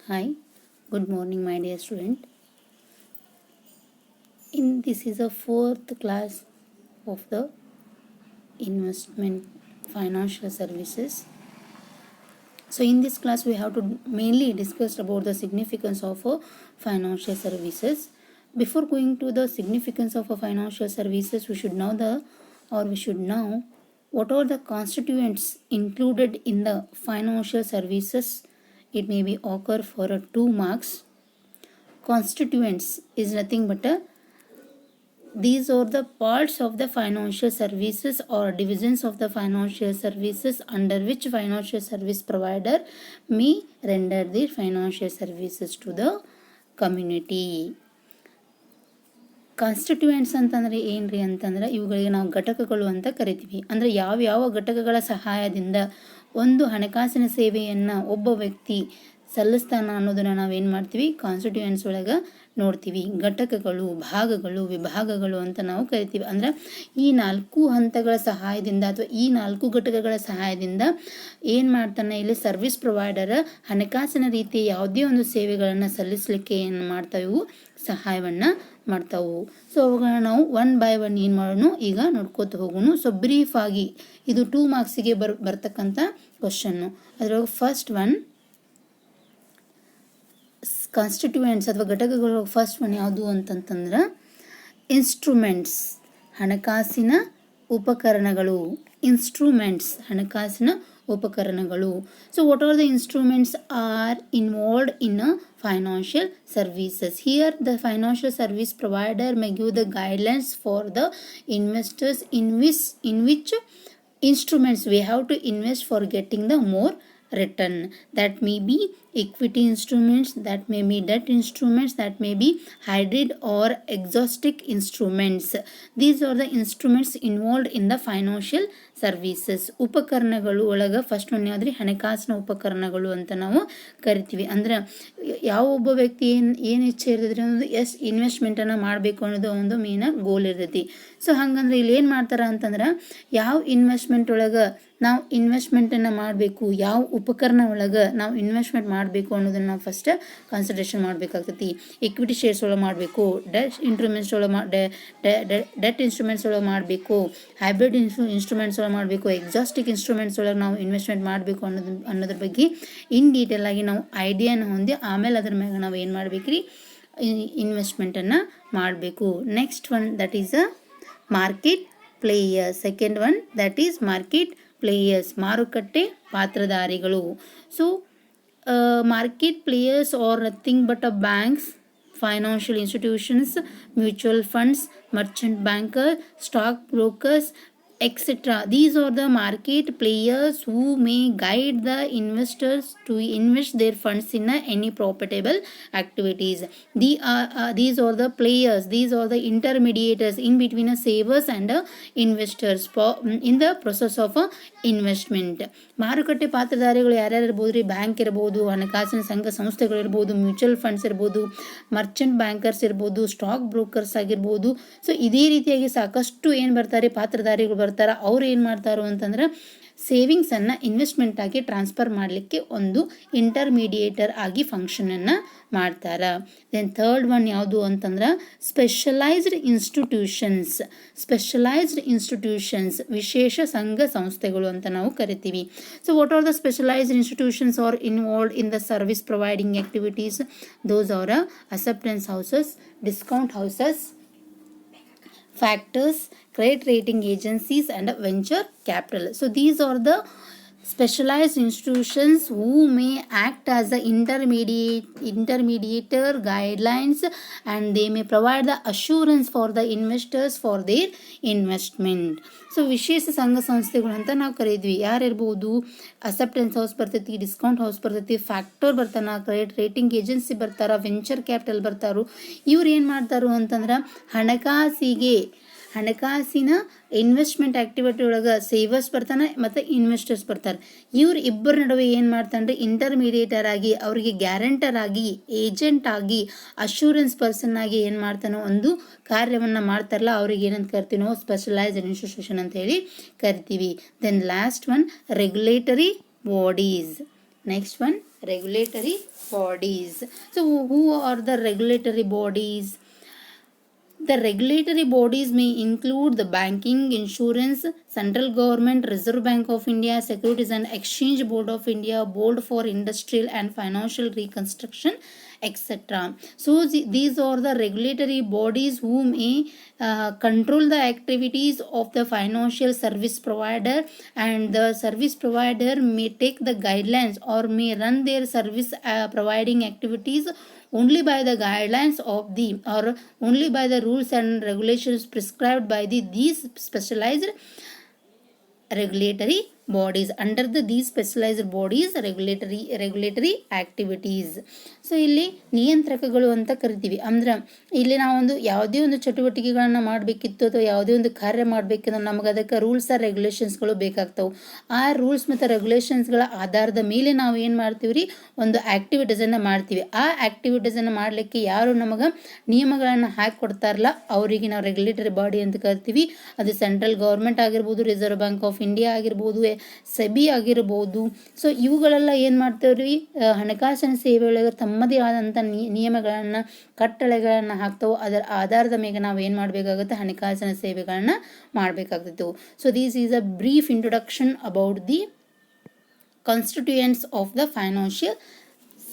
Hi, good morning, my dear student. This is the fourth class of the investment financial services. So, in this class, we have to mainly discuss about the significance of financial services. Before going to the significance of financial services, we should know what are the constituents included in the financial services. It may be occur for 2 marks. Constituents is nothing but these are the parts of the financial services or divisions of the financial services under which financial service provider may render their financial services to the community. Constituents ಅಂತಂದರೆ ಏನ್ರಿ ಅಂತಂದ್ರೆ ಇವುಗಳಿಗೆ ನಾವು ಘಟಕಗಳು ಅಂತ ಕರಿತೀವಿ. ಅಂದರೆ ಯಾವ ಘಟಕಗಳ ಸಹಾಯದಿಂದ ಒಂದು ಹಣಕಾಸಿನ ಸೇವೆಯನ್ನು ಒಬ್ಬ ವ್ಯಕ್ತಿ ಸಲ್ಲಿಸ್ತಾನ ಅನ್ನೋದನ್ನು ನಾವೇನು ಮಾಡ್ತೀವಿ, ಕಾನ್ಸ್ಟಿಟ್ಯೂಯೆಂಟ್ಸ್ ಒಳಗೆ ನೋಡ್ತೀವಿ. ಘಟಕಗಳು, ಭಾಗಗಳು, ವಿಭಾಗಗಳು ಅಂತ ನಾವು ಕರಿತೀವಿ. ಅಂದರೆ ಈ 4 ಹಂತಗಳ ಸಹಾಯದಿಂದ ಅಥವಾ ಈ 4 ಘಟಕಗಳ ಸಹಾಯದಿಂದ ಏನು ಮಾಡ್ತಾನೆ, ಇಲ್ಲಿ ಸರ್ವಿಸ್ ಪ್ರೊವೈಡರ್ ಹಣಕಾಸಿನ ರೀತಿಯ ಯಾವುದೇ ಒಂದು ಸೇವೆಗಳನ್ನು ಸಲ್ಲಿಸಲಿಕ್ಕೆ ಏನು ಮಾಡ್ತಾವೆ, ಸಹಾಯವನ್ನು ಮಾಡ್ತಾವು. ಸೊ ಅವುಗಳನ್ನ ನಾವು 1 by 1 ಏನು ಮಾಡೋಣ, ಈಗ ನೋಡ್ಕೋತ ಹೋಗೋಣ. ಸೊ ಬ್ರೀಫ್ ಆಗಿ ಇದು 2 ಮಾರ್ಕ್ಸಿಗೆ ಬರ್ತಕ್ಕಂಥ ಕ್ವಶನ್ನು. ಅದರೊಳಗೆ ಫಸ್ಟ್ ಒನ್ ಕಾನ್ಸ್ಟಿಟ್ಯೂಯೆಂಟ್ಸ್ ಅಥವಾ ಘಟಕಗಳು. ಫಸ್ಟ್ ಒನ್ ಯಾವುದು ಅಂತಂತಂದ್ರೆ ಇನ್ಸ್ಟ್ರೂಮೆಂಟ್ಸ್, ಹಣಕಾಸಿನ ಉಪಕರಣಗಳು. ಇನ್ಸ್ಟ್ರೂಮೆಂಟ್ಸ್, ಹಣಕಾಸಿನ ಉಪಕರಣಗಳು. So what are the instruments are involved in financial services? Here the financial service provider may give the guidelines for the investors in which instruments we have to invest for getting the more return. That may be equity instruments, that may be debt instruments, that may be hybrid or exotic instruments. These are the instruments involved in the financial services. ಉಪಕರಣಗಳು ಒಳಗೆ first one ಯಾವ್ದ್ರಿ, ಹಣಕಾಸಿನ ಉಪಕರಣಗಳು ಅಂತ ನಾವು ಕರಿತೀವಿ. ಅಂದ್ರೆ ಯಾವ ಒಬ್ಬ ವ್ಯಕ್ತಿ ಏನು ಇಚ್ಛೆ ಇರ್ತದ್ರಿ ಅನ್ನೋದು ಇನ್ವೆಸ್ಟ್ಮೆಂಟನ್ನು ಮಾಡಬೇಕು ಅನ್ನೋದು ಒಂದು ಮೇನ್ ಗೋಲ್ ಇರ್ತೈತಿ. ಸೊ ಹಂಗಂದ್ರೆ ಇಲ್ಲಿ ಏನು ಮಾಡ್ತಾರ ಅಂತಂದ್ರೆ, ಯಾವ ಇನ್ವೆಸ್ಟ್ಮೆಂಟ್ ಒಳಗೆ ನಾವು ಇನ್ವೆಸ್ಟ್ಮೆಂಟನ್ನು ಮಾಡಬೇಕು, ಯಾವ ಉಪಕರಣ ಒಳಗೆ ನಾವು ಇನ್ವೆಸ್ಟ್ಮೆಂಟ್ ಮಾಡಬೇಕು ಅನ್ನೋದನ್ನು ನಾವು ಫಸ್ಟ್ ಕಾನ್ಸಂಟ್ರೇಷನ್ ಮಾಡಬೇಕಾಗ್ತೈತಿ. ಇಕ್ವಿಟಿ ಶೇರ್ಸ್ ಒಳಗೆ ಮಾಡಬೇಕು, ಡೆಟ್ ಇನ್ಸ್ಟ್ರೂಮೆಂಟ್ಸ್ ಒಳಗೆ ಮಾಡಬೇಕು, ಹೈಬ್ರಿಡ್ ಇನ್ಸ್ಟ್ರೂಮೆಂಟ್ಸ್ ಮಾಡಬೇಕು, ಎಕ್ಸಾಸ್ಟಿಕ್ ಇನ್ಸ್ಟ್ರೂಮೆಂಟ್ಸ್ ಒಳಗೆ ನಾವು ಇನ್ವೆಸ್ಟ್ಮೆಂಟ್ ಮಾಡಬೇಕು ಅನ್ನೋದ್ರ ಬಗ್ಗೆ ಇನ್ ಡೀಟೇಲ್ ಆಗಿ ನಾವು ಐಡಿಯಾನ ಹೊಂದಿ ಆಮೇಲೆ ಅದ್ರ ಮ್ಯಾಗ ನಾವು ಏನು ಮಾಡಬೇಕ್ರಿ, ಇನ್ವೆಸ್ಟ್ಮೆಂಟನ್ನು ಮಾಡಬೇಕು. Next one that is a market players. Second one that is market players, ಮಾರುಕಟ್ಟೆ ಪಾತ್ರಧಾರಿಗಳು. So market players are nothing but a banks, financial institutions, mutual funds, merchant banker, stock brokers, etc. These are the market players who may guide the investors to invest their funds in any profitable activities. These are the players, these are the intermediators in between savers and investors in the process of investment. ಮಾರುಕಟ್ಟೆ ಪಾತ್ರಧಾರಿಗಳು ಯಾರ್ಯಾರು ಇರ್ಬೋದು ರೀ, bank ಇರ್ಬೋದು, ಹಣಕಾಸಿನ ಸಂಘ ಸಂಸ್ಥೆಗಳು ಇರ್ಬೋದು, mutual funds ಇರ್ಬೋದು, ಮರ್ಚೆಂಟ್ ಬ್ಯಾಂಕರ್ಸ್ ಇರ್ಬೋದು, ಸ್ಟಾಕ್ ಬ್ರೋಕರ್ಸ್ ಆಗಿರ್ಬೋದು. ಸೊ ಇದೇ ರೀತಿಯಾಗಿ ಸಾಕಷ್ಟು ಏನು ಬರ್ತಾರೆ, ಪಾತ್ರಧಾರಿಗಳು ಬರ್ತಾರೆ. ಅವ್ರು ಏನು ಮಾಡ್ತಾರೋ ಅಂತಂದ್ರೆ ಸೇವಿಂಗ್ಸನ್ನು ಇನ್ವೆಸ್ಟ್ಮೆಂಟ್ ಆಗಿ ಟ್ರಾನ್ಸ್ಫರ್ ಮಾಡಲಿಕ್ಕೆ ಒಂದು ಇಂಟರ್ಮೀಡಿಯೇಟರ್ ಆಗಿ ಫಂಕ್ಷನನ್ನು ಮಾಡ್ತಾರೆ. ದೆನ್ ಥರ್ಡ್ ಒನ್ ಯಾವುದು ಅಂತಂದ್ರೆ ಸ್ಪೆಷಲೈಸ್ಡ್ ಇನ್ಸ್ಟಿಟ್ಯೂಷನ್ಸ್, ವಿಶೇಷ ಸಂಘ ಸಂಸ್ಥೆಗಳು ಅಂತ ನಾವು ಕರಿತೀವಿ. So what are the specialised institutions are involved in the service providing activities? Those are acceptance houses, discount houses, factors, credit rating agencies and venture capital. So these are the specialized institutions who may act as the intermediator guidelines, and they may provide the assurance for the investors for their investment. So ವಿಶೇಷ ಸಂಘ ಸಂಸ್ಥೆಗಳು ಅಂತ ನಾವು ಕರೀದ್ವಿ. ಯಾರಿರ್ಬೋದು, ಅಸೆಪ್ಟೆನ್ಸ್ house ಬರ್ತೈತಿ, discount house ಬರ್ತೈತಿ, factor ಬರ್ತಾನ, credit rating agency ಬರ್ತಾರ, venture capital ಬರ್ತಾರು. ಇವ್ರು ಏನು ಮಾಡ್ತಾರು ಅಂತಂದ್ರೆ ಹಣಕಾಸಿನ ಇನ್ವೆಸ್ಟ್ಮೆಂಟ್ ಆಕ್ಟಿವಿಟಿ ಒಳಗೆ ಸೇವರ್ಸ್ ಬರ್ತಾನೆ ಮತ್ತು ಇನ್ವೆಸ್ಟರ್ಸ್ ಬರ್ತಾರೆ. ಇವ್ರು ಇಬ್ಬರ ನಡುವೆ ಏನು ಮಾಡ್ತಾನೆ ರೀ, ಇಂಟರ್ಮೀಡಿಯೇಟರ್ ಆಗಿ, ಅವರಿಗೆ ಗ್ಯಾರಂಟರ್ ಆಗಿ, ಏಜೆಂಟ್ ಆಗಿ, ಅಶ್ಯೂರೆನ್ಸ್ ಪರ್ಸನ್ ಆಗಿ ಏನು ಮಾಡ್ತಾನೋ ಒಂದು ಕಾರ್ಯವನ್ನು ಮಾಡ್ತಾರಲ್ಲ, ಅವ್ರಿಗೆ ಏನಂತ ಕರಿತೀವಿ ನಾವು, ಸ್ಪೆಷಲೈಸ್ಡ್ ಇನ್ಸ್ಟಿಟ್ಯೂಷನ್ ಅಂತ ಹೇಳಿ ಕರಿತೀವಿ. Then last one regulatory bodies. Next one, regulatory bodies. So who are the regulatory bodies? The regulatory bodies may include the banking, insurance, central government, Reserve Bank of India, Securities and Exchange Board of India, Board for Industrial and Financial Reconstruction, etc. So these are the regulatory bodies who may control the activities of the financial service provider, and the service provider may take the guidelines or may run their service providing activities only by the guidelines of the or only by the rules and regulations prescribed by these specialized regulatory bodies. Under these specialized bodies, regulatory activities. So ಇಲ್ಲಿ ನಿಯಂತ್ರಕಗಳು ಅಂತ ಕರಿತೀವಿ. ಅಂದ್ರೆ ಇಲ್ಲಿ ನಾವೊಂದು ಯಾವುದೇ ಒಂದು ಚಟುವಟಿಕೆಗಳನ್ನ ಮಾಡಬೇಕಿತ್ತು ಅಥವಾ ಯಾವುದೇ ಒಂದು ಕಾರ್ಯ ಮಾಡಬೇಕಂದ್ರೆ ನಮಗೆ ಅದಕ್ಕೆ ರೂಲ್ಸ್ ಆರ್ ರೆಗ್ಯುಲೇಷನ್ಸ್ಗಳು ಬೇಕಾಗ್ತವೆ. ಆ ರೂಲ್ಸ್ ಮತ್ತು ರೆಗ್ಯುಲೇಷನ್ಸ್ಗಳ ಆಧಾರದ ಮೇಲೆ ನಾವು ಏನು ಮಾಡ್ತೀವಿ ರೀ, ಒಂದು ಆಕ್ಟಿವಿಟೀಸನ್ನು ಮಾಡ್ತೀವಿ. ಆ ಆಕ್ಟಿವಿಟೀಸನ್ನು ಮಾಡಲಿಕ್ಕೆ ಯಾರು ನಮಗೆ ನಿಯಮಗಳನ್ನು ಹಾಕಿ ಕೊಡ್ತಾರಲ್ಲ ಅವರಿಗೆ ನಾವು ರೆಗ್ಯುಲೇಟರಿ ಬಾಡಿ ಅಂತ ಕರಿತೀವಿ. ಅದು ಸೆಂಟ್ರಲ್ ಗೌರ್ಮೆಂಟ್ ಆಗಿರ್ಬೋದು, ರಿಸರ್ವ್ ಬ್ಯಾಂಕ್ ಆಫ್ ಇಂಡಿಯಾ ಆಗಿರ್ಬೋದು, ಸೆಬಿ ಆಗಿರ್ಬೋದು. ಸೊ ಇವುಗಳೆಲ್ಲ ಏನು ಮಾಡ್ತೇವ್ರಿ, ಹಣಕಾಸಿನ ಸೇವೆಯೊಳಗೆ ತಮ್ಮದೇ ಆದಂಥ ನಿಯಮಗಳನ್ನು ಕಟ್ಟಳೆಗಳನ್ನು ಹಾಕ್ತಾವೆ. ಅದರ ಆಧಾರದ ಮೇಲೆ ನಾವು ಏನು ಮಾಡಬೇಕಾಗುತ್ತೆ, ಹಣಕಾಸಿನ ಸೇವೆಗಳನ್ನ ಮಾಡಬೇಕಾಗ್ತಿತ್ತು. So this is a brief introduction about the constituents of the financial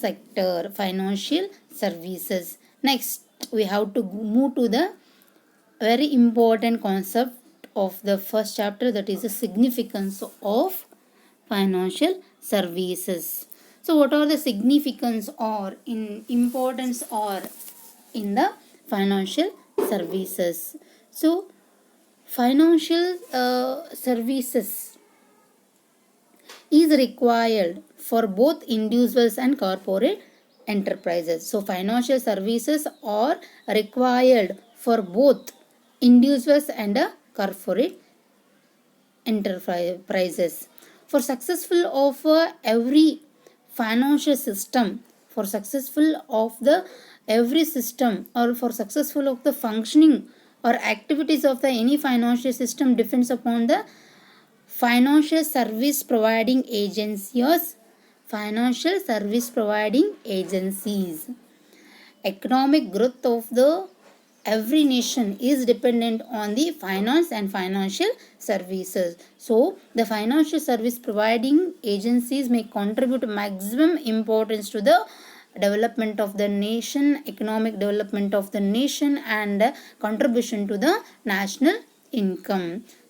sector, financial services. Next, we have to move to the very important concept of the first chapter, that is the significance of financial services. So what are the significance or in importance or in the financial services? So financial services is required for both individuals and corporate enterprises. So financial services are required for both individuals and corporate enterprises. For successful of every financial system, for successful of the every system, or for successful of the functioning or activities of the any financial system depends upon the financial service providing agencies. Financial service providing agencies. Economic growth of the every nation is dependent on the finance and financial services. So the financial service providing agencies may contribute maximum importance to the development of the nation, economic development of the nation, and contribution to the national income.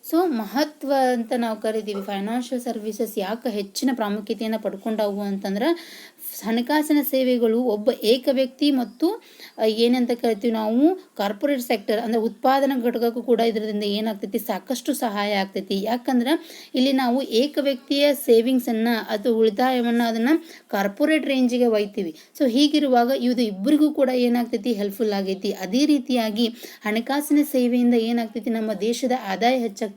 So ಮಹತ್ವ ಅಂತ ನಾವು ಕರಿತೀವಿ. Financial services ಯಾಕೆ ಹೆಚ್ಚಿನ ಪ್ರಾಮುಖ್ಯತೆಯನ್ನು ಪಡ್ಕೊಂಡವು ಅಂತಂದ್ರೆ, ಹಣಕಾಸಿನ ಸೇವೆಗಳು ಒಬ್ಬ ಏಕ ವ್ಯಕ್ತಿ ಮತ್ತು ಏನಂತ ಕರಿತೀವಿ ನಾವು ಕಾರ್ಪೊರೇಟ್ ಸೆಕ್ಟರ್ ಅಂದರೆ ಉತ್ಪಾದನಾ ಘಟಕಕ್ಕೂ ಕೂಡ ಇದರಿಂದ ಏನಾಗ್ತೈತಿ, ಸಾಕಷ್ಟು ಸಹಾಯ ಆಗ್ತೈತಿ. ಯಾಕಂದ್ರೆ ಇಲ್ಲಿ ನಾವು ಏಕ ವ್ಯಕ್ತಿಯ ಸೇವಿಂಗ್ಸನ್ನು ಅಥವಾ ಉಳಿತಾಯವನ್ನು ಅದನ್ನು ಕಾರ್ಪೊರೇಟ್ ರೇಂಜಿಗೆ ಒಯ್ತೀವಿ. ಸೊ ಹೀಗಿರುವಾಗ ಇದು ಇಬ್ಬರಿಗೂ ಕೂಡ ಏನಾಗ್ತೈತಿ, ಹೆಲ್ಪ್ಫುಲ್ ಆಗೈತಿ. ಅದೇ ರೀತಿಯಾಗಿ ಹಣಕಾಸಿನ ಸೇವೆಯಿಂದ ಏನಾಗ್ತೈತಿ, ನಮ್ಮ ದೇಶದ ಆದಾಯ ಹೆಚ್ಚಾಗ್ತೈತಿ,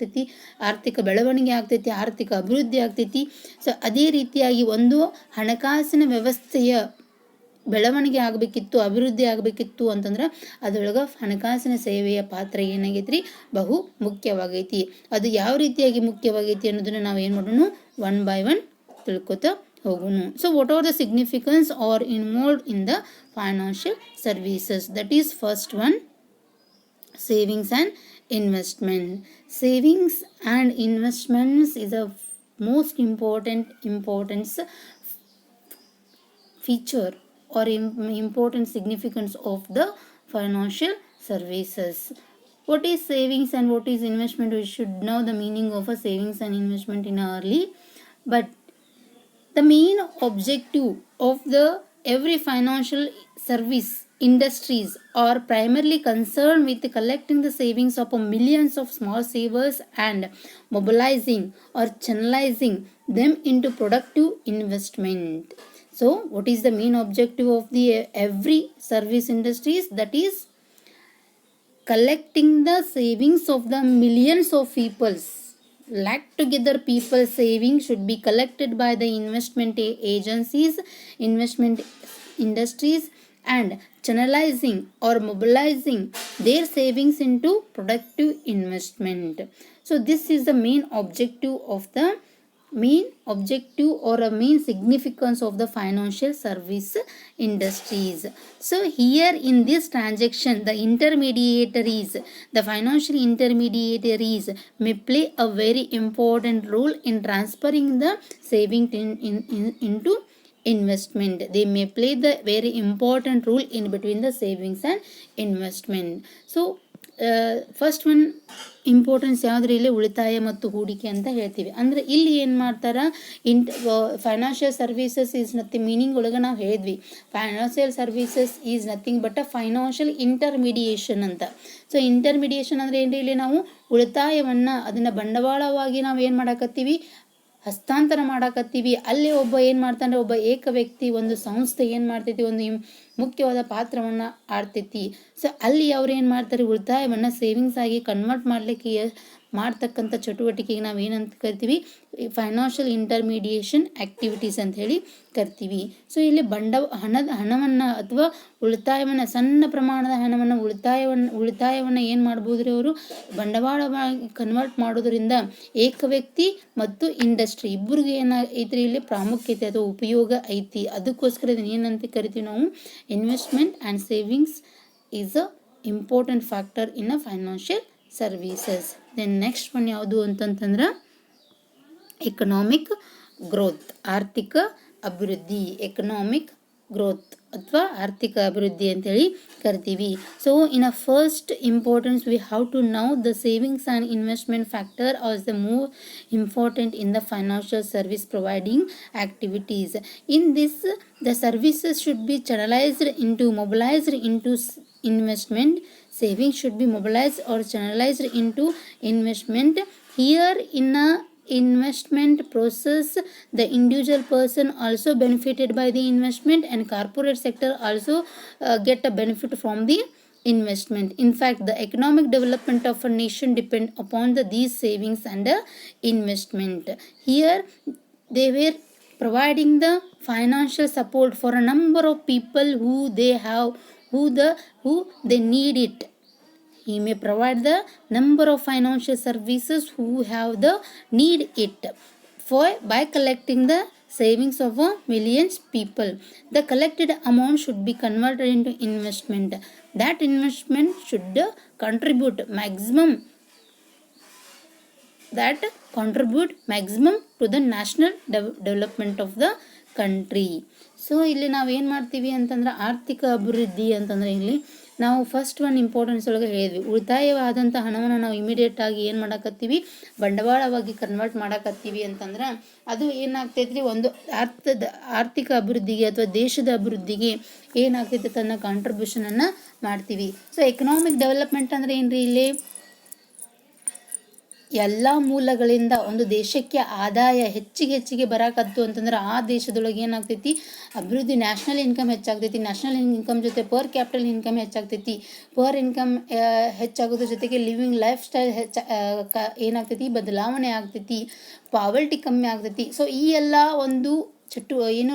ಆರ್ಥಿಕ ಬೆಳವಣಿಗೆ ಆಗ್ತೈತಿ, ಆರ್ಥಿಕ ಅಭಿವೃದ್ಧಿ ಆಗ್ತೈತಿ. ಸೊ ಅದೇ ರೀತಿಯಾಗಿ ಒಂದು ಹಣಕಾಸಿನ ವ್ಯವಸ್ಥೆಯ ಬೆಳವಣಿಗೆ ಆಗಬೇಕಿತ್ತು, ಅಭಿವೃದ್ಧಿ ಆಗಬೇಕಿತ್ತು ಅಂತಂದ್ರೆ ಅದರೊಳಗೆ ಹಣಕಾಸಿನ ಸೇವೆಯ ಪಾತ್ರ ಏನಾಗೈತ್ರಿ, ಬಹು ಮುಖ್ಯವಾಗೈತಿ. ಅದು ಯಾವ ರೀತಿಯಾಗಿ ಮುಖ್ಯವಾಗೈತಿ ಅನ್ನೋದನ್ನ ನಾವು ಏನು ಮಾಡೋಣ, ಒನ್ ಬೈ ಒನ್ ತಿಳ್ಕೊತಾ ಹೋಗೋಣ. So what are the significance are involved in the financial services? That is first one, savings and investment. Savings and investments is a most important feature or important significance of the financial services. What is savings and what is investment? We should know the meaning of a savings and investment in early. But the main objective of the every financial service industries are primarily concerned with collecting the savings of millions of small savers and mobilizing or channelizing them into productive investment. So what is the main objective of the every service industries? That is collecting the savings of the millions of peoples. Like together people saving should be collected by the investment agencies, investment industries, and channelizing or mobilizing their savings into productive investment. So this is the main objective of the main objective or a main significance of the financial service industries. So here in this transaction, the intermediaries, the financial intermediaries may play a very important role in transferring the saving into investment. They may play the very important role in between the savings and investment. So first one importance ಯಾವುದ್ರ ಇಲ್ಲಿ ಉಳಿತಾಯ ಮತ್ತು ಹೂಡಿಕೆ ಅಂತ ಹೇಳ್ತೀವಿ. ಅಂದರೆ ಇಲ್ಲಿ ಏನು ಮಾಡ್ತಾರೆ, financial services is nothing, meaning ಒಳಗೆ ನಾವು ಹೇಳಿದ್ವಿ financial services is nothing but a financial intermediation ಅಂತ. ಸೊ ಇಂಟರ್ಮಿಡಿಯೇಷನ್ ಅಂದರೆ ಏನು, ಇಲ್ಲಿ ನಾವು ಉಳಿತಾಯವನ್ನು ಅದನ್ನು ಬಂಡವಾಳವಾಗಿ ನಾವು ಏನು ಮಾಡಕತ್ತೀವಿ, ಹಸ್ತಾಂತರ ಮಾಡಕತ್ತೀವಿ. ಅಲ್ಲಿ ಒಬ್ಬ ಏನು ಮಾಡ್ತಾನೆ, ಒಬ್ಬ ಏಕ ವ್ಯಕ್ತಿ, ಒಂದು ಸಂಸ್ಥೆ ಏನು ಮಾಡ್ತೈತಿ, ಒಂದು ಮುಖ್ಯವಾದ ಪಾತ್ರವನ್ನು ಆಡ್ತೈತಿ. ಸೊ ಅಲ್ಲಿ ಅವ್ರು ಏನು ಮಾಡ್ತಾರೆ, ಉಳಿತಾಯವನ್ನು ಸೇವಿಂಗ್ಸ್ ಆಗಿ ಕನ್ವರ್ಟ್ ಮಾಡಲಿಕ್ಕೆ ಮಾಡ್ತಕ್ಕಂಥ ಚಟುವಟಿಕೆಗೆ ನಾವು ಏನಂತ ಕರಿತೀವಿ, ಫೈನಾನ್ಷಿಯಲ್ ಇಂಟರ್ಮೀಡಿಯೇಷನ್ ಆ್ಯಕ್ಟಿವಿಟೀಸ್ ಅಂತ ಹೇಳಿ ಕರಿತೀವಿ. ಸೊ ಇಲ್ಲಿ ಹಣವನ್ನು ಅಥವಾ ಉಳಿತಾಯವನ್ನು, ಸಣ್ಣ ಪ್ರಮಾಣದ ಹಣವನ್ನು ಉಳಿತಾಯವನ್ನು ಏನು ಮಾಡ್ಬೋದು ರೀ, ಅವರು ಬಂಡವಾಳವಾಗಿ ಕನ್ವರ್ಟ್ ಮಾಡೋದ್ರಿಂದ ಏಕ ವ್ಯಕ್ತಿ ಮತ್ತು ಇಂಡಸ್ಟ್ರಿ ಇಬ್ಬರಿಗೆ ಏನೈತ್ರಿ ಇಲ್ಲಿ ಪ್ರಾಮುಖ್ಯತೆ ಅಥವಾ ಉಪಯೋಗ ಐತಿ. ಅದಕ್ಕೋಸ್ಕರ ಇದನ್ನು ಏನಂತ ಕರಿತೀವಿ ನಾವು, investment and savings is a important factor in a financial services. Then next one ಯಾವುದು ಅಂತಂತಂದ್ರೆ ಎಕನಾಮಿಕ್ ಗ್ರೋತ್, ಆರ್ಥಿಕ ಅಭಿವೃದ್ಧಿ. ಎಕನಾಮಿಕ್ ಗ್ರೋತ್ ಅಥವಾ ಆರ್ಥಿಕ ಅಭಿವೃದ್ಧಿ ಅಂತೇಳಿ ಕರಿತೀವಿ. So in a first importance we have to know the savings and investment factor as the more important in the financial service providing activities. In this the services should be mobilized into investment. Savings should be mobilized or channelized into investment. Here in a investment process, the individual person also benefited by the investment and corporate sector also get a benefit from the investment. In fact, the economic development of a nation depend upon these savings and investment. Here they were providing the financial support for a number of people who they need it. He may provide the number of financial services who have the need it by collecting the savings of millions people. The collected amount should be converted into investment. That investment should contribute maximum to the national development of the country. So ಇಲ್ಲಿ ನಾವೇನು ಮಾಡ್ತೀವಿ ಅಂತಂದ್ರೆ, ಆರ್ಥಿಕ ಅಭಿವೃದ್ಧಿ ಅಂತಂದರೆ ಇಲ್ಲಿ ನಾವು first one importance ಒಳಗೆ ಹೇಳಿದ್ವಿ, ಉಳಿತಾಯವಾದಂಥ ಹಣವನ್ನು ನಾವು ಇಮಿಡಿಯೇಟಾಗಿ ಏನು ಮಾಡಕತ್ತೀವಿ, ಬಂಡವಾಳವಾಗಿ ಕನ್ವರ್ಟ್ ಮಾಡಕತ್ತೀವಿ ಅಂತಂದ್ರೆ ಅದು ಏನಾಗ್ತೈತ್ರಿ, ಒಂದು ಆರ್ಥಿಕ ಅಭಿವೃದ್ಧಿಗೆ ಅಥವಾ ದೇಶದ ಅಭಿವೃದ್ಧಿಗೆ ಏನಾಗ್ತೈತೆ ತನ್ನ ಕಾಂಟ್ರಿಬ್ಯೂಷನನ್ನು ಮಾಡ್ತೀವಿ. ಸೊ ಎಕನಾಮಿಕ್ ಡೆವಲಪ್ಮೆಂಟ್ ಅಂದರೆ ಏನ್ರಿ, ಇಲ್ಲಿ ಎಲ್ಲ ಮೂಲಗಳಿಂದ ಒಂದು ದೇಶಕ್ಕೆ ಆದಾಯ ಹೆಚ್ಚಿಗೆ ಬರಾಕತ್ತು ಅಂತಂದ್ರೆ ಆ ದೇಶದೊಳಗೆ ಏನಾಗ್ತೈತಿ, ಅಭಿವೃದ್ಧಿ, ನ್ಯಾಷನಲ್ ಇನ್ಕಮ್ ಹೆಚ್ಚಾಗ್ತೈತಿ. ನ್ಯಾಷನಲ್ ಇನ್ಕಮ್ ಜೊತೆ ಪರ್ ಕ್ಯಾಪಿಟಲ್ ಇನ್ಕಮ್ ಹೆಚ್ಚಾಗ್ತೈತಿ. ಪರ್ ಇನ್ಕಮ್ ಹೆಚ್ಚಾಗೋದ್ರ ಜೊತೆಗೆ ಲಿವಿಂಗ್ ಲೈಫ್ ಸ್ಟೈಲ್ ಏನಾಗ್ತೈತಿ, ಬದಲಾವಣೆ ಆಗ್ತೈತಿ. ಪಾವರ್ಟಿ ಕಮ್ಮಿ ಆಗ್ತೈತಿ. ಸೊ ಈ ಎಲ್ಲ ಒಂದು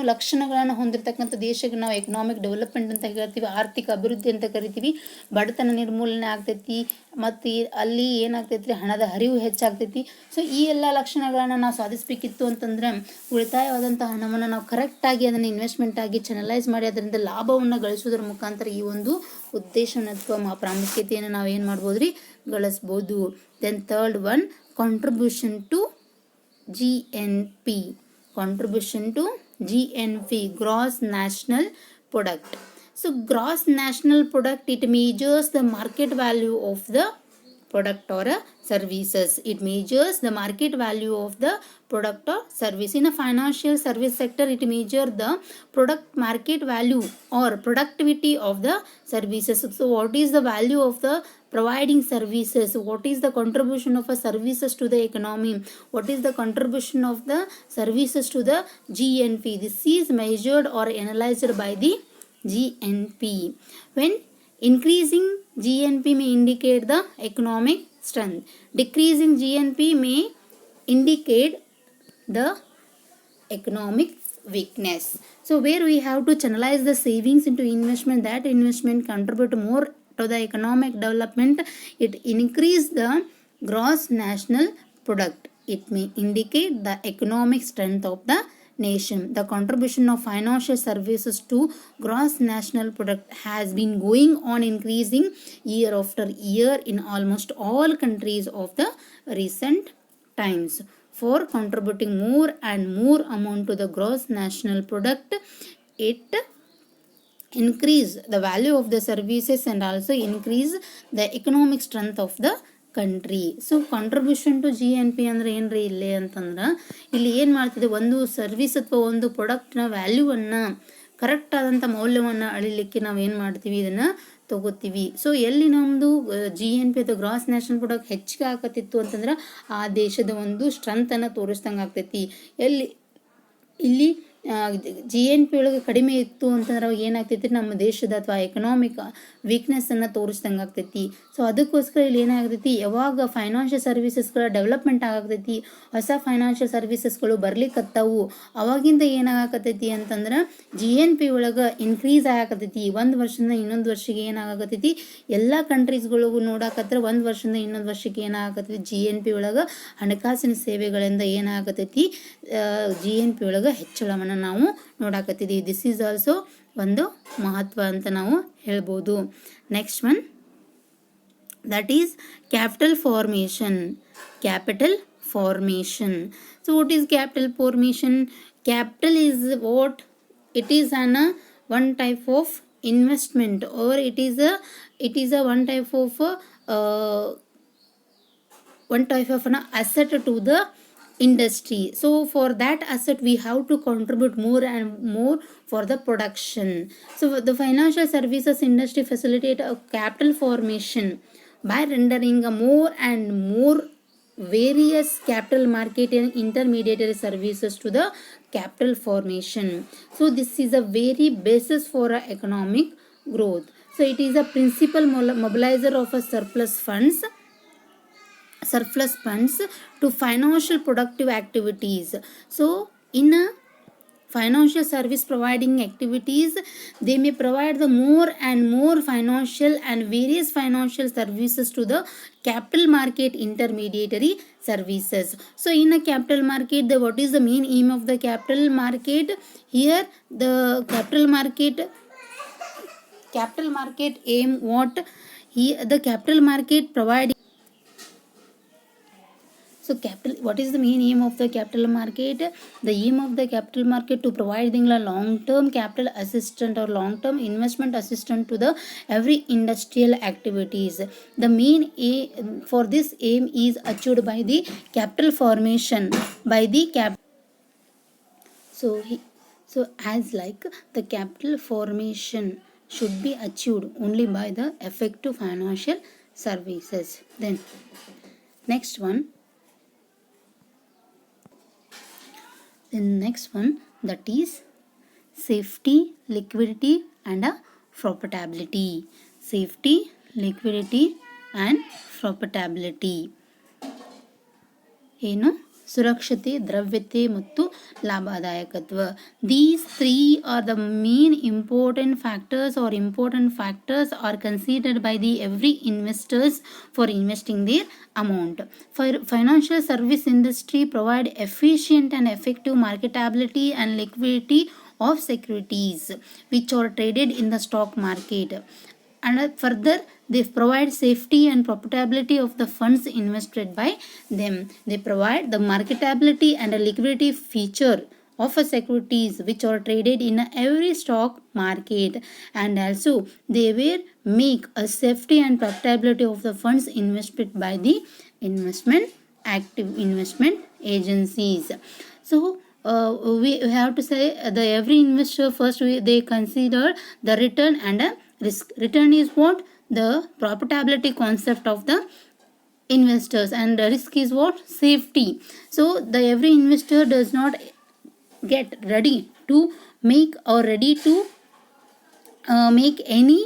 ಲಕ್ಷಣಗಳನ್ನು ಹೊಂದಿರತಕ್ಕಂಥ ದೇಶಕ್ಕೆ ನಾವು ಎಕನಾಮಿಕ್ ಡೆವಲಪ್ಮೆಂಟ್ ಅಂತ ಹೇಳ್ತೀವಿ, ಆರ್ಥಿಕ ಅಭಿವೃದ್ಧಿ ಅಂತ ಕರಿತೀವಿ. ಬಡತನ ನಿರ್ಮೂಲನೆ ಆಗ್ತೈತಿ ಮತ್ತು ಅಲ್ಲಿ ಏನಾಗ್ತೈತಿ, ಹಣದ ಹರಿವು ಹೆಚ್ಚಾಗ್ತೈತಿ. ಸೊ ಈ ಎಲ್ಲ ಲಕ್ಷಣಗಳನ್ನು ನಾವು ಸಾಧಿಸಬೇಕಿತ್ತು ಅಂತಂದ್ರೆ ಉಳಿತಾಯವಾದಂಥ ಹಣವನ್ನು ನಾವು ಕರೆಕ್ಟಾಗಿ ಅದನ್ನು ಇನ್ವೆಸ್ಟ್ಮೆಂಟ್ ಆಗಿ ಚಾನಲೈಸ್ ಮಾಡಿ ಅದರಿಂದ ಲಾಭವನ್ನು ಗಳಿಸೋದ್ರ ಮುಖಾಂತರ ಈ ಒಂದು ಉದ್ದೇಶವನ್ನು ಅಥವಾ ಪ್ರಾಮುಖ್ಯತೆಯನ್ನು ನಾವು ಏನು ಮಾಡ್ಬೋದು ರೀ, ಗಳಿಸ್ಬೋದು. Then third one, contribution to GNP. Contribution to GNP, gross national product. So gross national product, it measures the market value of the product or services. It measures the market value of the product or service. In a financial service sector, it measures the product market value or productivity of the services. So what is the value of the providing services? What is the contribution of a services to the economy? What is the contribution of the services to the GNP? This is measured or analyzed by the GNP. When increasing GNP may indicate the economic strength. Decreasing GNP may indicate the economic weakness. So where we have to channelize the savings into investment, that investment contribute more to the economic development. It increase the gross national product. It may indicate the economic strength of the nation. The contribution of financial services to gross national product has been going on increasing year after year in almost all countries of the recent times. For contributing more and more amount to the gross national product, it increase the value of the services and also increase the economic strength of the country. So contribution to G N P ಅಂದರೆ ಏನು ರೀ ಇಲ್ಲಿ ಅಂತಂದ್ರೆ ಇಲ್ಲಿ ಏನು ಮಾಡ್ತಿದೆ, ಒಂದು service ಅಥವಾ ಒಂದು ಪ್ರಾಡಕ್ಟ್ನ ವ್ಯಾಲ್ಯೂವನ್ನು ಕರೆಕ್ಟ್ ಆದಂಥ ಮೌಲ್ಯವನ್ನು ಅಳಿಲಿಕ್ಕೆ ನಾವು ಏನು ಮಾಡ್ತೀವಿ, ಇದನ್ನು ತಗೋತೀವಿ. ಸೊ ಎಲ್ಲಿ ನಮ್ಮದು ಜಿ ಎನ್ ಪಿ ಅಥವಾ ಗ್ರಾಸ್ ನ್ಯಾಷನಲ್ ಪ್ರಾಡಕ್ಟ್ ಹೆಚ್ಚಿಗೆ ಆಗತ್ತಿತ್ತು ಅಂತಂದ್ರೆ ಆ ದೇಶದ ಒಂದು ಸ್ಟ್ರೆಂತನ್ನು ತೋರಿಸ್ದಂಗೆ ಆಗ್ತೈತಿ. ಇಲ್ಲಿ ಜಿ ಎನ್ ಪಿ ಒಳಗೆ ಕಡಿಮೆ ಇತ್ತು ಅಂತಂದ್ರೆ ಅವಾಗ ಏನಾಗ್ತೈತಿ, ನಮ್ಮ ದೇಶದ ಅಥವಾ ಎಕನಾಮಿಕ್ ವೀಕ್ನೆಸ್ಸನ್ನು ತೋರಿಸ್ದಂಗೆ ಆಗ್ತೈತಿ. ಸೊ ಅದಕ್ಕೋಸ್ಕರ ಇಲ್ಲಿ ಏನಾಗ್ತೈತಿ, ಯಾವಾಗ ಫೈನಾನ್ಷಿಯಲ್ ಸರ್ವಿಸಸ್ಗಳ ಡೆವಲಪ್ಮೆಂಟ್ ಆಗತೈತಿ, ಹೊಸ ಫೈನಾನ್ಷಿಯಲ್ ಸರ್ವಿಸಸ್ಗಳು ಬರ್ಲಿಕ್ಕತ್ತಾವು, ಅವಾಗಿಂದ ಏನಾಗತೈತಿ ಅಂತಂದ್ರೆ ಜಿ ಎನ್ ಪಿ ಒಳಗೆ ಇನ್ಕ್ರೀಸ್ ಆಗತೈತಿ. ಒಂದು ವರ್ಷದಿಂದ ಇನ್ನೊಂದು ವರ್ಷಕ್ಕೆ ಏನಾಗತೈತಿ, ಎಲ್ಲ ಕಂಟ್ರೀಸ್ಗಳಿಗೂ ನೋಡಾಕತ್ರ ಒಂದು ವರ್ಷದಿಂದ ಇನ್ನೊಂದು ವರ್ಷಕ್ಕೆ ಏನಾಗತೈತಿ, ಜಿ ಎನ್ ಪಿ ಒಳಗೆ ಹಣಕಾಸಿನ ಸೇವೆಗಳಿಂದ ಏನಾಗತೈತಿ, ಜಿ ಎನ್ ಪಿ ಒಳಗೆ ಹೆಚ್ಚಳವನ್ನು ನಾವು ನೋಡಾಕತ್ತಿದ್ದೀವಿ. ದಿಸ್ ಈಸ್ ಆಲ್ಸೋ ಒಂದು ಮಹತ್ವ ಅಂತ ನಾವು ಹೇಳ್ಬೋದು. Next one, that is capital formation. Capital formation. So what is capital formation? Capital is what it is an one type of investment, or it is a one type of an asset to the industry. So for that asset we have to contribute more and more for the production. So the financial services industry facilitate a capital formation by rendering a more and more various capital market and intermediary services to the capital formation. So this is a very basis for economic growth. So it is a principal mobilizer of a surplus funds to financial productive activities. So in a financial service providing activities, they may provide the more and more financial and various financial services to the capital market intermediary services. So in a capital market, what is the main aim of the capital market? Here the capital market aim what? Here the capital market providing. So what is the main aim of the capital market? The aim of the capital market to providing a long-term capital assistance or long-term investment assistance to the every industrial activities. The main aim for this aim is achieved by the capital formation by the So as like the capital formation should be achieved only by the effective financial services. Then next one, that is safety, liquidity and profitability. Safety, liquidity and profitability ಏನು? ಸುರಕ್ಷತೆ, ದ್ರವ್ಯತೆ ಮತ್ತು ಲಾಭದಾಯಕತ್ವ. These three are the main important factors are considered by the every investors for investing their amount. For financial service industry provide efficient and effective marketability and liquidity of securities which are traded in the stock market. And further, they provide safety and profitability of the funds invested by them. They provide the marketability and a liquidity feature of a securities which are traded in every stock market, and also they will make a safety and profitability of the funds invested by the active investment agencies. So we have to say the every investor first they consider the return and a risk. Return is what? The profitability concept of the investors, and the risk is what? Safety. So the every investor does not get ready to make any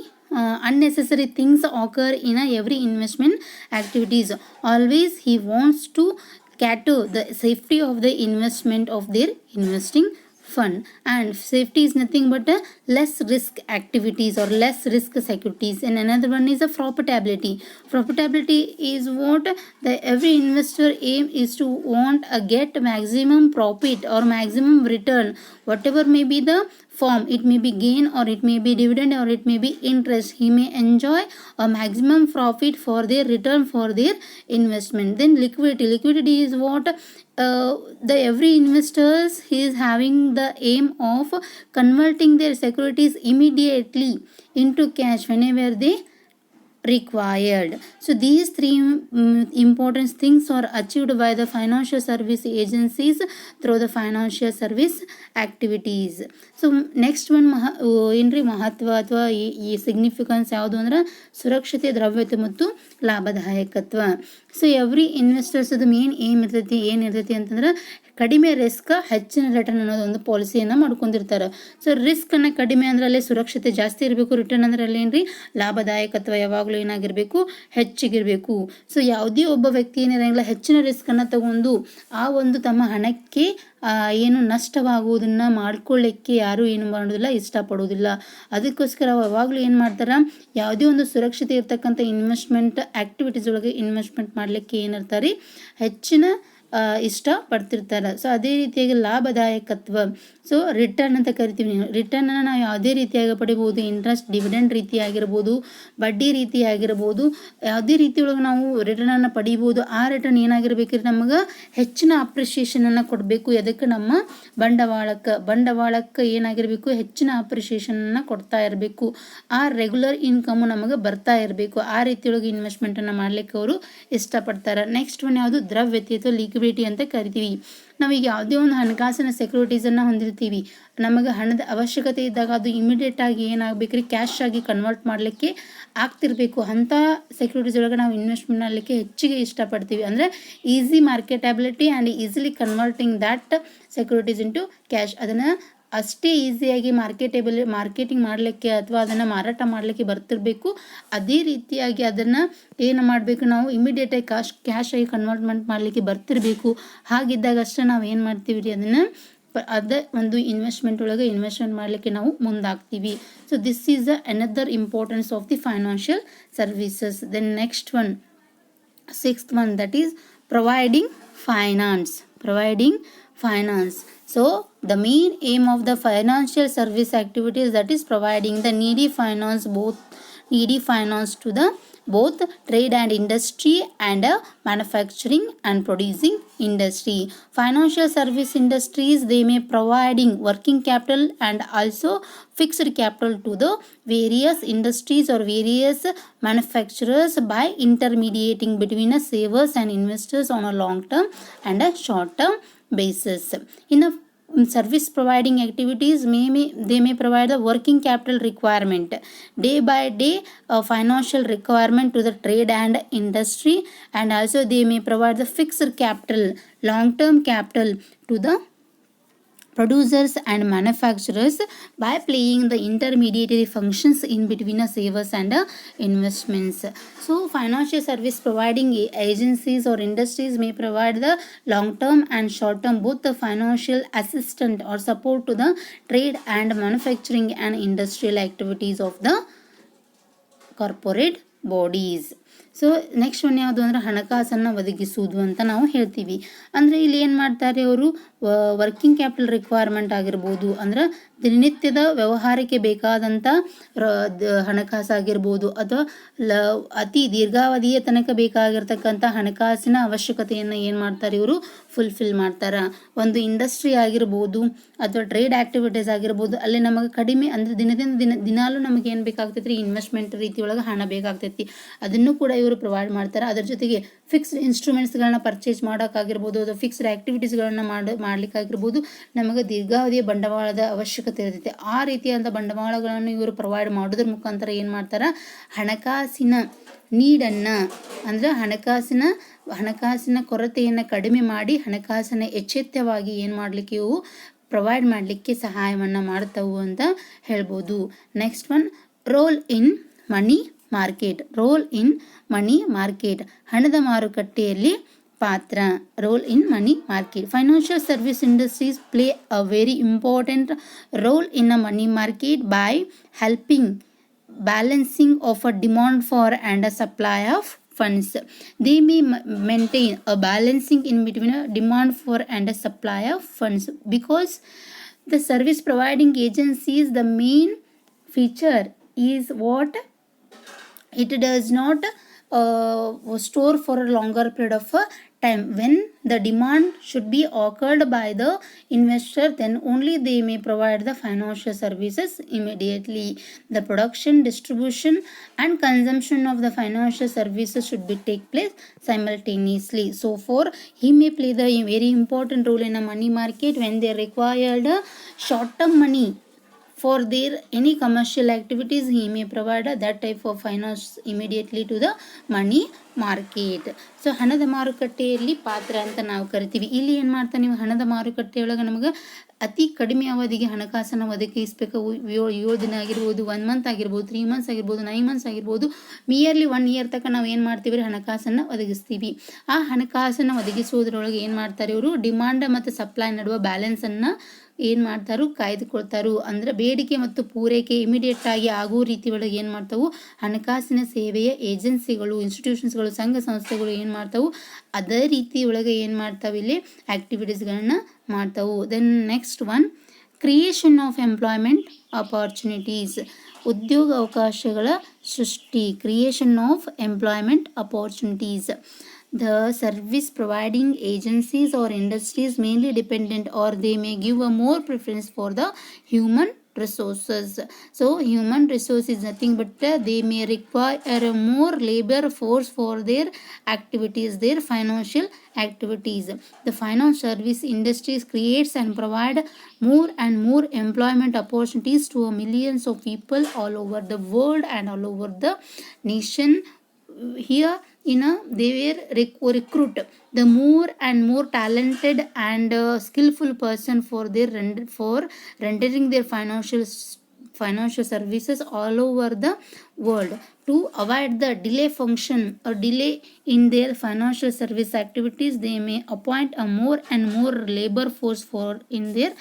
unnecessary things occur in every investment activities. Always he wants to cater the safety of the investment of their investing fund, and safety is nothing but a less risk activities or less risk securities. And another one is a profitability. Profitability is what the every investor aim is to want a get maximum profit or maximum return, whatever may be the form. It may be gain, or it may be dividend, or it may be interest. He may enjoy a maximum profit for their return for their investment. Then liquidity is what the every investors is having the aim of converting their securities immediately into cash whenever they required. So these three important things are achieved by the financial service agencies through the financial service activities. So next one ಏನ್ರಿ ಮಹತ್ವ ಅಥವಾ ಈ significance ಯಾವುದು ಅಂದ್ರೆ ಸುರಕ್ಷತೆ, ದ್ರವ್ಯತೆ ಮತ್ತು ಲಾಭದಾಯಕತ್ವ. So every investors ಅದು ಮೇನ್ ಏಮ್ ಇರ್ತೈತಿ, ಏನಿರ್ತೈತಿ ಅಂತಂದ್ರೆ ಕಡಿಮೆ ರಿಸ್ಕ್ ಹೆಚ್ಚಿನ ರಿಟರ್ನ್ ಅನ್ನೋದು ಒಂದು ಪಾಲಿಸಿಯನ್ನು ಮಾಡ್ಕೊಂಡಿರ್ತಾರೆ. ಸೊ ರಿಸ್ಕನ್ನು ಕಡಿಮೆ ಅಂದ್ರೆ ಅಲ್ಲಿ ಸುರಕ್ಷತೆ ಜಾಸ್ತಿ ಇರಬೇಕು, ರಿಟರ್ನ್ ಅಂದ್ರೆ ಅಲ್ಲಿ ಏನ್ರಿ ಲಾಭದಾಯಕತ್ವ ಯಾವಾಗಲೂ ಏನಾಗಿರಬೇಕು, ಹೆಚ್ಚಿಗಿರಬೇಕು. ಸೊ ಯಾವುದೇ ಒಬ್ಬ ವ್ಯಕ್ತಿ ಏನಿರಂಗಿಲ್ಲ ಹೆಚ್ಚಿನ ರಿಸ್ಕನ್ನು ತಗೊಂಡು ಆ ಒಂದು ತಮ್ಮ ಹಣಕ್ಕೆ ಏನು ನಷ್ಟವಾಗುವುದನ್ನು ಮಾಡ್ಕೊಳ್ಳಿಕ್ಕೆ ಯಾರು ಏನು ಮಾಡೋದಿಲ್ಲ, ಇಷ್ಟಪಡೋದಿಲ್ಲ. ಅದಕ್ಕೋಸ್ಕರ ಯಾವಾಗಲೂ ಏನು ಮಾಡ್ತಾರೆ, ಯಾವುದೇ ಒಂದು ಸುರಕ್ಷತೆ ಇರ್ತಕ್ಕಂಥ ಇನ್ವೆಸ್ಟ್ಮೆಂಟ್ ಆ್ಯಕ್ಟಿವಿಟೀಸ್ ಒಳಗೆ ಇನ್ವೆಸ್ಟ್ಮೆಂಟ್ ಮಾಡಲಿಕ್ಕೆ ಏನಿರ್ತಾರೆ, ಹೆಚ್ಚಿನ ಇಷ್ಟಪಡ್ತಿರ್ತಾರೆ. ಸೊ ಅದೇ ರೀತಿಯಾಗಿ ಲಾಭದಾಯಕತ್ವ, ಸೊ ರಿಟರ್ನ್ ಅಂತ ಕರಿತೀವಿ. ರಿಟರ್ನನ್ನು ನಾವು ಯಾವುದೇ ರೀತಿಯಾಗಿ ಪಡಿಬೋದು, ಇಂಟ್ರೆಸ್ಟ್, ಡಿವಿಡೆಂಡ್ ರೀತಿಯಾಗಿರ್ಬೋದು, ಬಡ್ಡಿ ರೀತಿಯಾಗಿರ್ಬೋದು, ಯಾವುದೇ ರೀತಿಯೊಳಗೆ ನಾವು ರಿಟರ್ನನ್ನು ಪಡಿಬೋದು. ಆ ರಿಟರ್ನ್ ಏನಾಗಿರ್ಬೇಕ್ರಿ, ನಮಗೆ ಹೆಚ್ಚಿನ ಅಪ್ರಿಷಿಯೇಷನನ್ನು ಕೊಡಬೇಕು. ಅದಕ್ಕೆ ನಮ್ಮ ಬಂಡವಾಳಕ್ಕೆ ಏನಾಗಿರಬೇಕು, ಹೆಚ್ಚಿನ ಅಪ್ರಿಷಿಯೇಷನನ್ನು ಕೊಡ್ತಾ ಇರಬೇಕು. ಆ ರೆಗ್ಯುಲರ್ ಇನ್ಕಮು ನಮಗೆ ಬರ್ತಾ ಇರಬೇಕು. ಆ ರೀತಿಯೊಳಗೆ ಇನ್ವೆಸ್ಟ್ಮೆಂಟನ್ನು ಮಾಡಲಿಕ್ಕೆ ಅವರು ಇಷ್ಟಪಡ್ತಾರೆ. ನೆಕ್ಸ್ಟ್ ಒನ್ ಯಾವುದು, ದ್ರವ್ಯತೆ ಅಥವಾ ಲಿಕ್ವಿಡಿಟಿ ಅಂತ ಕರಿತೀವಿ. ನಾವೀಗ ಯಾವುದೇ ಒಂದು ಹಣಕಾಸಿನ ಸೆಕ್ಯೂರಿಟೀಸನ್ನು ಹೊಂದಿರ್ತೀವಿ, ನಮಗೆ ಹಣದ ಅವಶ್ಯಕತೆ ಇದ್ದಾಗ ಅದು ಇಮಿಡಿಯೇಟ್ ಆಗಿ ಏನಾಗಬೇಕ್ರಿ, ಕ್ಯಾಶ್ ಆಗಿ ಕನ್ವರ್ಟ್ ಮಾಡಲಿಕ್ಕೆ ಆಗ್ತಿರಬೇಕು. ಅಂಥ ಸೆಕ್ಯೂರಿಟೀಸ್ ಒಳಗೆ ನಾವು ಇನ್ವೆಸ್ಟ್ಮೆಂಟ್ ಮಾಡಲಿಕ್ಕೆ ಹೆಚ್ಚಿಗೆ ಇಷ್ಟಪಡ್ತೀವಿ. ಅಂದರೆ easy marketability and easily converting that securities into cash. ಅದನ್ನು ಅಷ್ಟೇ ಈಸಿಯಾಗಿ ಮಾರ್ಕೆಟಿಂಗ್ ಮಾಡಲಿಕ್ಕೆ ಅಥವಾ ಅದನ್ನು ಮಾರಾಟ ಮಾಡಲಿಕ್ಕೆ ಬರ್ತಿರಬೇಕು. ಅದೇ ರೀತಿಯಾಗಿ ಅದನ್ನು ಏನು ಮಾಡಬೇಕು, ನಾವು ಇಮಿಡಿಯೇಟಾಗಿ ಕ್ಯಾಶ್ ಆಗಿ ಕನ್ವರ್ಟ್ಮೆಂಟ್ ಮಾಡಲಿಕ್ಕೆ ಬರ್ತಿರಬೇಕು. ಹಾಗಿದ್ದಾಗ ಅಷ್ಟೇ ನಾವು ಏನು ಮಾಡ್ತೀವಿ ರೀ, ಅದನ್ನು ಅದೇ ಒಂದು ಇನ್ವೆಸ್ಟ್ಮೆಂಟ್ ಒಳಗೆ ಇನ್ವೆಸ್ಟ್ಮೆಂಟ್ ಮಾಡಲಿಕ್ಕೆ ನಾವು ಮುಂದಾಗ್ತೀವಿ. So this is another importance of the financial services. Then next one, sixth one, that is providing finance. So the main aim of the financial service activities, that is providing the needy finance to the both trade and industry and manufacturing and producing industry. Financial service industries, they may providing working capital and also fixed capital to the various industries or various manufacturers by intermediating between savers and investors on a long term and a short term basis. In a service providing activities, they may provide the working capital requirement, day by day financial requirement to the trade and industry, and also they may provide the fixed capital, long term capital to the producers and manufacturers by playing the intermediary functions in between savers and investments. So financial service providing agencies or industries may provide the long term and short term both the financial assistance or support to the trade and manufacturing and industrial activities of the corporate bodies. So next one ಯಾವುದು ಅಂದರೆ ಹಣಕಾಸನ್ನು ಒದಗಿಸುವುದು ಅಂತ ನಾವು ಹೇಳ್ತೀವಿ. ಅಂದರೆ ಇಲ್ಲಿ ಏನು ಮಾಡ್ತಾರೆ ಅವರು, ವರ್ಕಿಂಗ್ ಕ್ಯಾಪಿಟಲ್ ರಿಕ್ವೈರ್ಮೆಂಟ್ ಆಗಿರ್ಬೋದು, ಅಂದರೆ ದಿನನಿತ್ಯದ ವ್ಯವಹಾರಕ್ಕೆ ಬೇಕಾದಂಥ ಹಣಕಾಸಾಗಿರ್ಬೋದು, ಅಥವಾ ಅತಿ ದೀರ್ಘಾವಧಿಯ ತನಕ ಬೇಕಾಗಿರ್ತಕ್ಕಂಥ ಹಣಕಾಸಿನ ಅವಶ್ಯಕತೆಯನ್ನು ಏನು ಮಾಡ್ತಾರೆ ಇವರು ಫುಲ್ಫಿಲ್ ಮಾಡ್ತಾರೆ. ಒಂದು ಇಂಡಸ್ಟ್ರಿ ಆಗಿರ್ಬೋದು ಅಥವಾ ಟ್ರೇಡ್ ಆ್ಯಕ್ಟಿವಿಟೀಸ್ ಆಗಿರ್ಬೋದು, ಅಲ್ಲಿ ನಮಗೆ ಕಡಿಮೆ ಅಂದರೆ ದಿನಾಲೂ ನಮಗೆ ಏನು ಬೇಕಾಗ್ತೈತಿ ರೀ, ಇನ್ವೆಸ್ಟ್ಮೆಂಟ್ ರೀತಿಯೊಳಗೆ ಹಣ ಬೇಕಾಗ್ತೈತಿ. ಅದನ್ನು ಕೂಡ ಇವರು ಪ್ರೊವೈಡ್ ಮಾಡ್ತಾರೆ. ಅದರ ಜೊತೆಗೆ ಫಿಕ್ಸ್ಡ್ ಇನ್ಸ್ಟ್ರೂಮೆಂಟ್ಸ್ಗಳನ್ನ ಪರ್ಚೇಸ್ ಮಾಡೋಕ್ಕಾಗಿರ್ಬೋದು, ಅಥವಾ ಫಿಕ್ಸ್ಡ್ ಆ್ಯಕ್ಟಿವಿಟೀಸ್ಗಳನ್ನ ಮಾಡಲಿಕ್ಕಾಗಿರ್ಬೋದು, ನಮಗೆ ದೀರ್ಘಾವಧಿಯ ಬಂಡವಾಳದ ಅವಶ್ಯಕತೆ ಇರ್ತೈತೆ. ಆ ರೀತಿಯಾದ ಬಂಡವಾಳಗಳನ್ನು ಇವರು ಪ್ರೊವೈಡ್ ಮಾಡೋದ್ರ ಮುಖಾಂತರ ಏನು ಮಾಡ್ತಾರೆ, ಹಣಕಾಸಿನ ನೀಡನ್ನು ಅಂದರೆ ಹಣಕಾಸಿನ ಕೊರತೆಯನ್ನು ಕಡಿಮೆ ಮಾಡಿ ಹಣಕಾಸಿನ ಎಚ್ಚೆತ್ತವಾಗಿ ಏನು ಮಾಡಲಿಕ್ಕೆ ಇವು ಪ್ರೊವೈಡ್ ಮಾಡಲಿಕ್ಕೆ ಸಹಾಯವನ್ನು ಮಾಡ್ತವು ಅಂತ ಹೇಳ್ಬೋದು. Next one, role in money market. ಹಣದ ಮಾರುಕಟ್ಟೆಯಲ್ಲಿ Patra, role in money market. Financial service industries play a very important role in a money market by helping balancing of a demand for and a supply of funds. They may maintain a balancing in between a demand for and a supply of funds, because the service providing agencies, the main feature is what it does not store for a longer period of time. When the demand should be occurred by the investor, then only they may provide the financial services immediately. The production, distribution and consumption of the financial services should be take place simultaneously. So for he may play the very important role in a money market when they required short term money for their any commercial activities. He may provide that type of finance immediately to the money market. So ಹಣದ ಮಾರುಕಟ್ಟೆಯಲ್ಲಿ ಪಾತ್ರ ಅಂತ ನಾವು ಕರಿತೀವಿ. ಇಲ್ಲಿ ಏನು ಮಾಡ್ತಾ, ನೀವು ಹಣದ ಮಾರುಕಟ್ಟೆಯೊಳಗೆ ನಮಗೆ ಅತಿ ಕಡಿಮೆ ಅವಧಿಗೆ ಹಣಕಾಸನ್ನು ಒದಗಿಸಬೇಕು. 7 ದಿನ ಆಗಿರ್ಬೋದು, 1 ಮಂತ್ ಆಗಿರ್ಬೋದು, 3 ಮಂತ್ಸ್ ಆಗಿರ್ಬೋದು, 9 ಮಂತ್ಸ್ ಆಗಿರ್ಬೋದು, ನಿಯರ್ಲಿ 1 ಇಯರ್ ತನಕ ನಾವು ಏನು ಮಾಡ್ತೀವಿ, ಹಣಕಾಸನ್ನು ಒದಗಿಸ್ತೀವಿ. ಆ ಹಣಕಾಸನ್ನು ಒದಗಿಸುವುದರೊಳಗೆ ಏನು ಮಾಡ್ತಾರೆ ಇವರು, ಡಿಮಾಂಡ್ ಮತ್ತು ಸಪ್ಲೈ ನಡುವೆ ಬ್ಯಾಲೆನ್ಸನ್ನು ಏನು ಮಾಡ್ತಾರು, ಕಾಯ್ದುಕೊಳ್ತಾರು. ಅಂದರೆ ಬೇಡಿಕೆ ಮತ್ತು ಪೂರೈಕೆ ಇಮಿಡಿಯೇಟ್ ಆಗಿ ಆಗೋ ರೀತಿ ಒಳಗೆ ಏನು ಮಾಡ್ತಾವು, ಹಣಕಾಸಿನ ಸೇವೆಯ ಏಜೆನ್ಸಿಗಳು, ಇನ್ಸ್ಟಿಟ್ಯೂಷನ್ಸ್ಗಳು, ಸಂಘ ಸಂಸ್ಥೆಗಳು ಏನು ಮಾಡ್ತಾವು, ಅದೇ ರೀತಿ ಒಳಗೆ ಏನು ಮಾಡ್ತಾವೆ, ಇಲ್ಲಿ ಆಕ್ಟಿವಿಟೀಸ್ಗಳನ್ನ ಮಾಡ್ತಾವು. Then next one, creation of employment opportunities, ಉದ್ಯೋಗ ಅವಕಾಶಗಳ ಸೃಷ್ಟಿ. Creation of employment opportunities. The service providing agencies or industries mainly dependent, or they may give a more preference for the human resources. So human resource is nothing but they may require a more labor force for their activities, their financial activities. The finance service industries creates and provide more and more employment opportunities to millions of people all over the world and all over the nation. Here they were recruit the more and more talented and skillful person for rendering their financial services all over the world. To avoid the delay function or delay in their financial service activities, they may appoint a more and more labor force for in their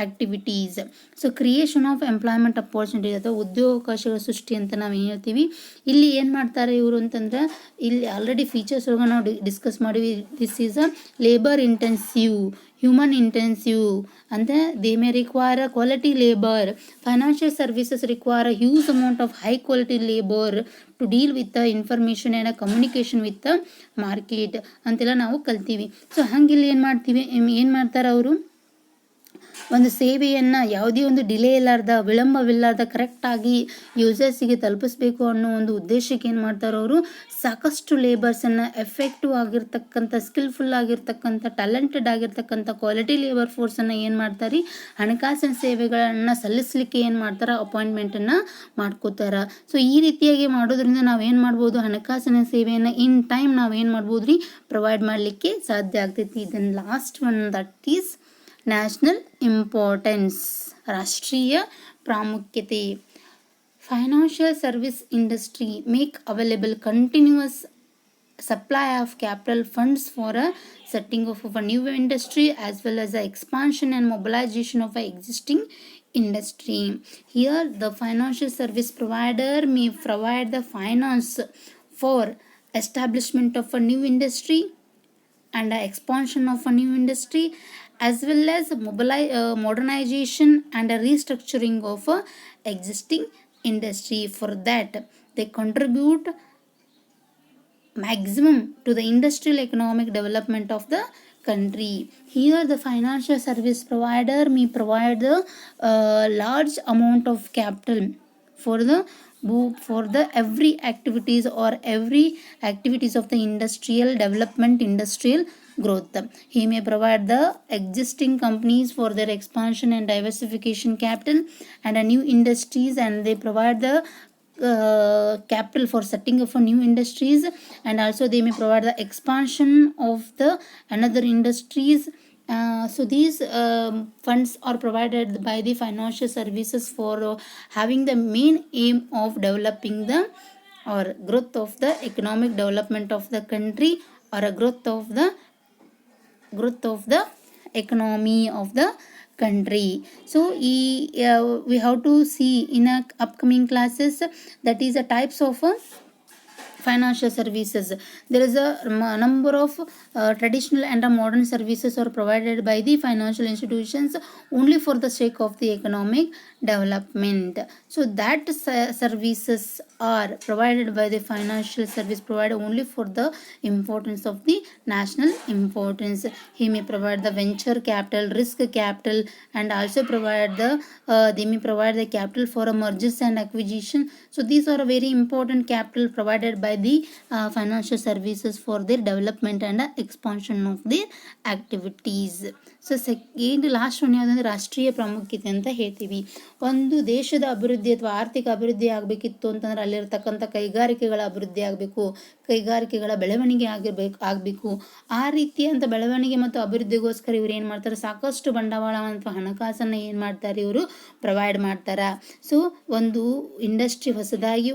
activities. So creation of employment opportunities ಅಥವಾ ಉದ್ಯೋಗಾವಕಾಶಗಳ ಸೃಷ್ಟಿ ಅಂತ ನಾವು ಏನು ಹೇಳ್ತೀವಿ. ಇಲ್ಲಿ ಏನು ಮಾಡ್ತಾರೆ ಇವರು ಅಂತಂದ್ರೆ, ಇಲ್ಲಿ ಆಲ್ರೆಡಿ ಫೀಚರ್ಸ್ ಒಳಗೆ ನಾವು ಡಿಸ್ಕಸ್ ಮಾಡಿವಿ. This is a labour intensive, human intensive, and they may require a quality labor. Financial services require a huge amount of high quality labor to deal with the information and a communication with the market ಅಂತೆಲ್ಲ ನಾವು ಕಲ್ತೀವಿ. So ಹಂಗಿಲ್ಲಿ ಏನು ಮಾಡ್ತೀವಿ, ಏನು ಮಾಡ್ತಾರೆ ಅವರು, ಒಂದು ಸೇವೆಯನ್ನು ಯಾವುದೇ ಒಂದು ಡಿಲೇ ಇಲ್ಲಾರ್ದ, ವಿಳಂಬವಿಲ್ಲಾರ್ದ ಕರೆಕ್ಟಾಗಿ ಯೂಸರ್ಸಿಗೆ ತಲುಪಿಸ್ಬೇಕು ಅನ್ನೋ ಒಂದು ಉದ್ದೇಶಕ್ಕೆ ಏನು ಮಾಡ್ತಾರೆ ಅವರು, ಸಾಕಷ್ಟು ಲೇಬರ್ಸನ್ನು, ಎಫೆಕ್ಟಿವ್ ಆಗಿರ್ತಕ್ಕಂಥ, ಸ್ಕಿಲ್ಫುಲ್ ಆಗಿರ್ತಕ್ಕಂಥ, ಟ್ಯಾಲೆಂಟೆಡ್ ಆಗಿರ್ತಕ್ಕಂಥ ಕ್ವಾಲಿಟಿ ಲೇಬರ್ ಫೋರ್ಸನ್ನು ಏನು ಮಾಡ್ತಾರೆ, ಹಣಕಾಸಿನ ಸೇವೆಗಳನ್ನು ಸಲ್ಲಿಸಲಿಕ್ಕೆ ಏನು ಮಾಡ್ತಾರೆ, ಅಪಾಯಿಂಟ್ಮೆಂಟನ್ನು ಮಾಡ್ಕೋತಾರೆ. ಸೊ ಈ ರೀತಿಯಾಗಿ ಮಾಡೋದ್ರಿಂದ ನಾವೇನು ಮಾಡ್ಬೋದು, ಹಣಕಾಸಿನ ಸೇವೆಯನ್ನು ಇನ್ ಟೈಮ್ ನಾವೇನು ಮಾಡ್ಬೋದು ರೀ, ಪ್ರೊವೈಡ್ ಮಾಡಲಿಕ್ಕೆ ಸಾಧ್ಯ ಆಗ್ತೈತಿ. Then last one, that is national importance, ರಾಷ್ಟ್ರೀಯ ಪ್ರಾಮುಖ್ಯತೆ. Financial service industry make available continuous supply of capital funds for a setting of a new industry as well as the expansion and mobilization of an existing industry. Here the financial service provider may provide the finance for establishment of a new industry and expansion of a new industry, as well as modernization and a restructuring of a existing industry. For that they contribute maximum to the industrial economic development of the country. Here the financial service provider may provide the large amount of capital for the every activities or every activities of the industrial development, industrial growth. He may provide the existing companies for their expansion and diversification capital and a new industries, and they provide the capital for setting up for new industries, and also they may provide the expansion of the another industries. So these funds are provided by the financial services for having the main aim of developing the or growth of the economic development of the country or a growth of the economy of the country. So we have to see in a upcoming classes, that is a types of financial services. There is a number of traditional and modern services are provided by the financial institutions only for the sake of the economic development. So that services are provided by the financial service provider only for the importance of the national importance. He may provide the venture capital, risk capital, and also provide the they may provide the capital for a mergers and acquisition. So these are a very important capital provided by the financial services for their development and expansion of their activities. So second last one ಯಾವುದಂದ್ರೆ ರಾಷ್ಟ್ರೀಯ ಪ್ರಾಮುಖ್ಯತೆ ಅಂತ ಹೇಳ್ತೀವಿ. ಒಂದು ದೇಶದ ಅಭಿವೃದ್ಧಿ ಅಥವಾ ಆರ್ಥಿಕ ಅಭಿವೃದ್ಧಿ ಆಗಬೇಕಿತ್ತು ಅಂತಂದ್ರೆ ಅಲ್ಲಿರ್ತಕ್ಕಂಥ ಕೈಗಾರಿಕೆಗಳ ಅಭಿವೃದ್ಧಿ ಆಗಬೇಕು, ಕೈಗಾರಿಕೆಗಳ ಬೆಳವಣಿಗೆ ಆಗಬೇಕು. ಆ ರೀತಿಯಂಥ ಬೆಳವಣಿಗೆ ಮತ್ತು ಅಭಿವೃದ್ಧಿಗೋಸ್ಕರ ಇವ್ರು ಏನು ಮಾಡ್ತಾರೆ, ಸಾಕಷ್ಟು ಬಂಡವಾಳ ಅಥವಾ ಹಣಕಾಸನ್ನು ಏನು ಮಾಡ್ತಾರೆ, ಇವರು ಪ್ರೊವೈಡ್ ಮಾಡ್ತಾರೆ. ಸೊ ಒಂದು ಇಂಡಸ್ಟ್ರಿ ಹೊಸದಾಗಿ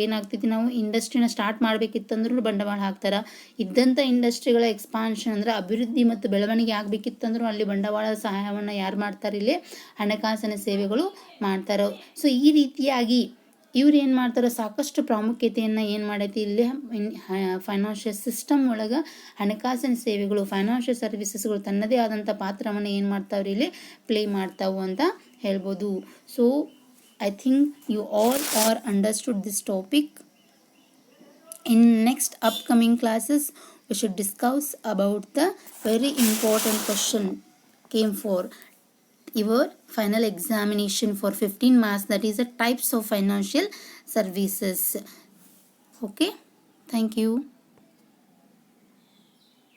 ಏನಾಗ್ತೈತಿ, ನಾವು ಇಂಡಸ್ಟ್ರಿನ ಸ್ಟಾರ್ಟ್ ಮಾಡಬೇಕಿತ್ತಂದ್ರೂ ಬಂಡವಾಳ ಹಾಕ್ತಾರೆ. ಇದ್ದಂಥ ಇಂಡಸ್ಟ್ರಿಗಳ ಎಕ್ಸ್ಪಾನ್ಷನ್ ಅಂದರೆ ಅಭಿವೃದ್ಧಿ ಮತ್ತು ಬೆಳವಣಿಗೆ ಆಗಬೇಕಿತ್ತಂದ್ರೂ ಅಲ್ಲಿ ಬಂಡವಾಳದ ಸಹಾಯವನ್ನು ಯಾರು ಮಾಡ್ತಾರೆ, ಇಲ್ಲಿ ಹಣಕಾಸಿನ ಸೇವೆಗಳು ಮಾಡ್ತಾರೆ. ಸೊ ಈ ರೀತಿಯಾಗಿ ಇವ್ರು ಏನು ಮಾಡ್ತಾರೆ, ಸಾಕಷ್ಟು ಪ್ರಾಮುಖ್ಯತೆಯನ್ನು ಏನು ಮಾಡೈತಿ ಇಲ್ಲಿ ಫೈನಾನ್ಷಿಯಲ್ ಸಿಸ್ಟಮ್ ಒಳಗೆ ಹಣಕಾಸಿನ ಸೇವೆಗಳು, ಫೈನಾನ್ಷಿಯಲ್ ಸರ್ವಿಸಸ್ಗಳು ತನ್ನದೇ ಆದಂಥ ಪಾತ್ರವನ್ನು ಏನು ಮಾಡ್ತಾವ್ರಿ, ಇಲ್ಲಿ ಪ್ಲೇ ಮಾಡ್ತಾವು ಅಂತ ಹೇಳ್ಬೋದು. So I think you all are understood this topic. In next upcoming classes, we should discuss about the very important question came for your final examination for 15 marks, that is the types of financial services. Okay, thank you.